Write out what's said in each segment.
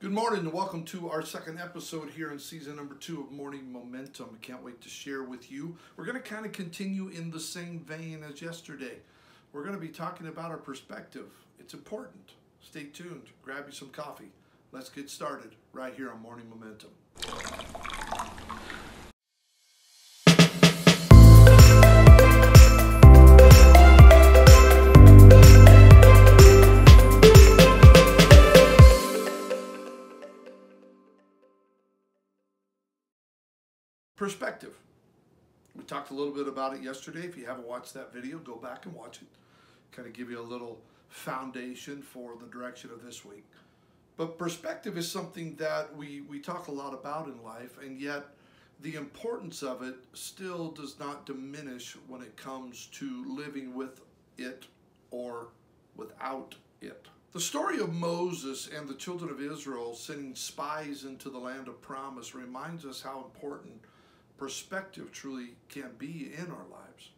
Good morning and welcome to our second episode here in season number 2 of Morning Momentum. I can't wait to share with you. We're going to kind of continue in the same vein as yesterday. We're going to be talking about our perspective. It's important. Stay tuned. Grab you some coffee. Let's get started right here on Morning Momentum. Perspective. We talked a little bit about it yesterday. If you haven't watched that video, go back and watch it. Kind of give you a little foundation for the direction of this week. But perspective is something that we talk a lot about in life, and yet the importance of it still does not diminish when it comes to living with it or without it. The story of Moses and the children of Israel sending spies into the land of promise reminds us how important perspective truly can be in our lives.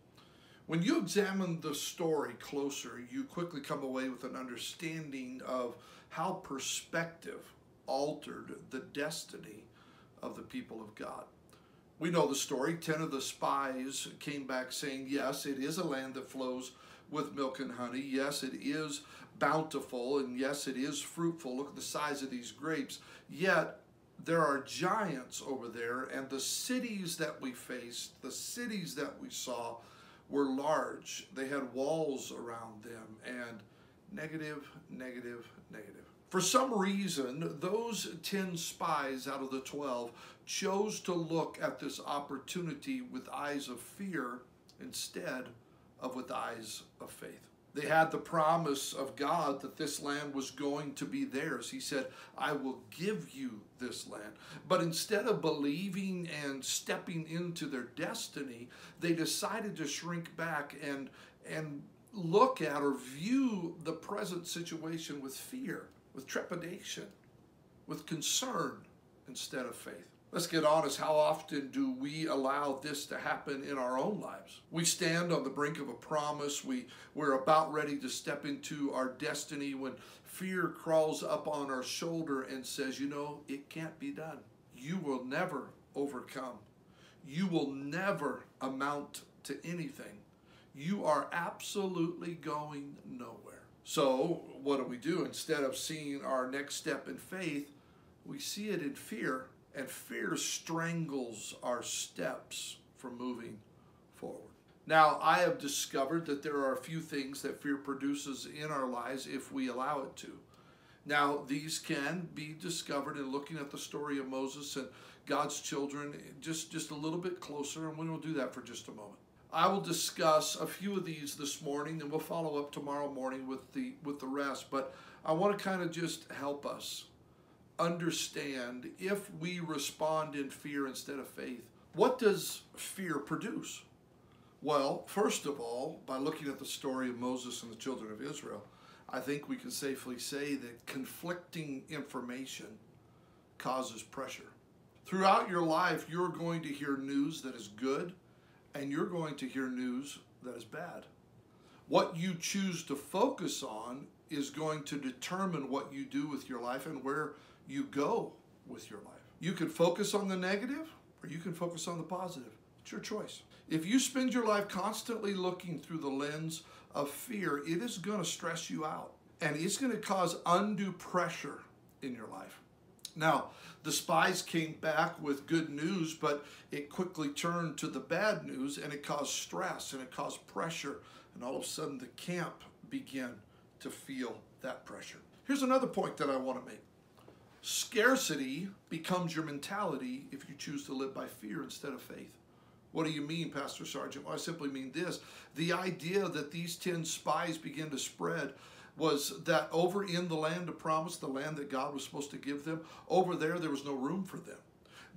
When you examine the story closer, you quickly come away with an understanding of how perspective altered the destiny of the people of God. We know the story. 10 of the spies came back saying, yes, it is a land that flows with milk and honey. Yes, it is bountiful, and yes, it is fruitful. Look at the size of these grapes. Yet, there are giants over there, and the cities that we faced, the cities that we saw, were large. They had walls around them, and negative. For some reason, those 10 spies out of the 12 chose to look at this opportunity with eyes of fear instead of with eyes of faith. They had the promise of God that this land was going to be theirs. He said, I will give you this land. But instead of believing and stepping into their destiny, they decided to shrink back and look at or view the present situation with fear, with trepidation, with concern instead of faith. Let's get honest, how often do we allow this to happen in our own lives? We stand on the brink of a promise. We're about ready to step into our destiny when fear crawls up on our shoulder and says, you know, it can't be done. You will never overcome. You will never amount to anything. You are absolutely going nowhere. So what do? Instead of seeing our next step in faith, we see it in fear. And fear strangles our steps from moving forward. Now, I have discovered that there are a few things that fear produces in our lives if we allow it to. Now, these can be discovered in looking at the story of Moses and God's children just a little bit closer, and we will do that for just a moment. I will discuss a few of these this morning, and we'll follow up tomorrow morning with the rest. But I want to kind of just help us understand, if we respond in fear instead of faith, what does fear produce? Well, first of all, by looking at the story of Moses and the children of Israel, I think we can safely say that conflicting information causes pressure. Throughout your life, you're going to hear news that is good, and you're going to hear news that is bad. What you choose to focus on is going to determine what you do with your life and where you go with your life. You can focus on the negative or you can focus on the positive. It's your choice. If you spend your life constantly looking through the lens of fear, it is going to stress you out and it's going to cause undue pressure in your life. Now, the spies came back with good news, but it quickly turned to the bad news and it caused stress and it caused pressure, and all of a sudden the camp began to feel that pressure. Here's another point that I want to make. Scarcity becomes your mentality if you choose to live by fear instead of faith. What do you mean, Pastor Sargent? Well, I simply mean this. The idea that these 10 spies began to spread was that over in the land of promise, the land that God was supposed to give them, over there was no room for them.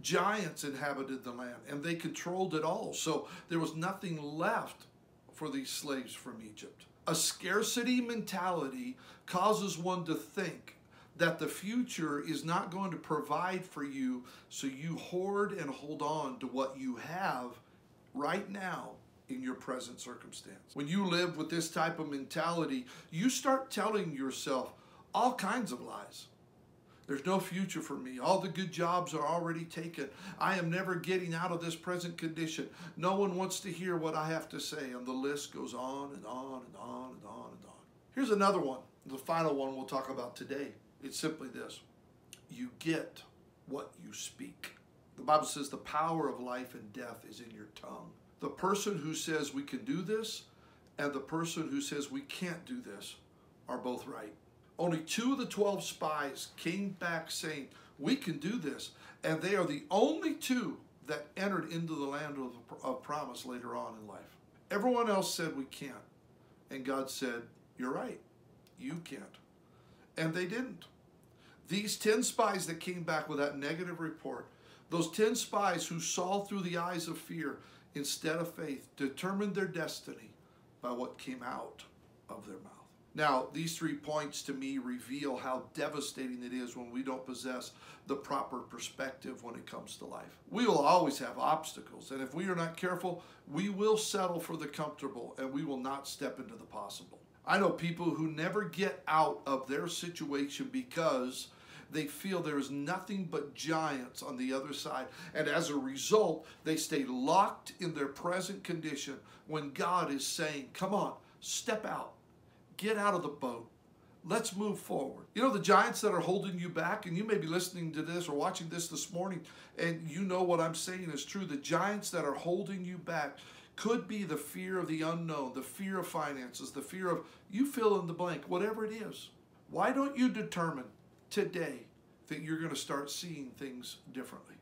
Giants inhabited the land, and they controlled it all. So there was nothing left for these slaves from Egypt. A scarcity mentality causes one to think that the future is not going to provide for you, so you hoard and hold on to what you have right now in your present circumstance. When you live with this type of mentality, you start telling yourself all kinds of lies. There's no future for me. All the good jobs are already taken. I am never getting out of this present condition. No one wants to hear what I have to say. And the list goes on and on and on and on and on. Here's another one, the final one we'll talk about today. It's simply this: you get what you speak. The Bible says the power of life and death is in your tongue. The person who says we can do this and the person who says we can't do this are both right. Only 2 of the 12 spies came back saying, we can do this. And they are the only 2 that entered into the land of promise later on in life. Everyone else said we can't. And God said, you're right, you can't. And they didn't. These 10 spies that came back with that negative report, those 10 spies who saw through the eyes of fear instead of faith, determined their destiny by what came out of their mouth. Now, these 3 points to me reveal how devastating it is when we don't possess the proper perspective when it comes to life. We will always have obstacles, and if we are not careful, we will settle for the comfortable and we will not step into the possible. I know people who never get out of their situation because they feel there is nothing but giants on the other side. And as a result, they stay locked in their present condition when God is saying, come on, step out. Get out of the boat. Let's move forward. You know, the giants that are holding you back, and you may be listening to this or watching this morning, and you know what I'm saying is true. The giants that are holding you back could be the fear of the unknown, the fear of finances, the fear of, you fill in the blank, whatever it is. Why don't you determine today that you're going to start seeing things differently?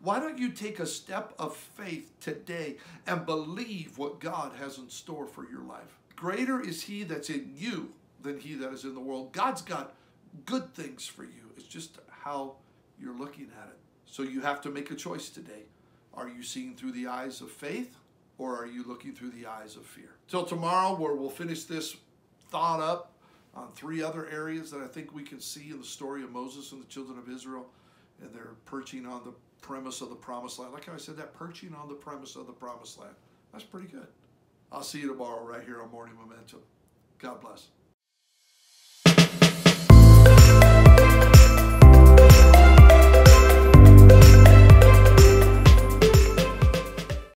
Why don't you take a step of faith today and believe what God has in store for your life? Greater is he that's in you than he that is in the world. God's got good things for you. It's just how you're looking at it. So you have to make a choice today. Are you seeing through the eyes of faith, or are you looking through the eyes of fear? Till tomorrow, where we'll finish this thought up on 3 other areas that I think we can see in the story of Moses and the children of Israel, and they're perching on the premise of the promised land. Like how I said that, perching on the premise of the promised land. That's pretty good. I'll see you tomorrow right here on Morning Momentum. God bless.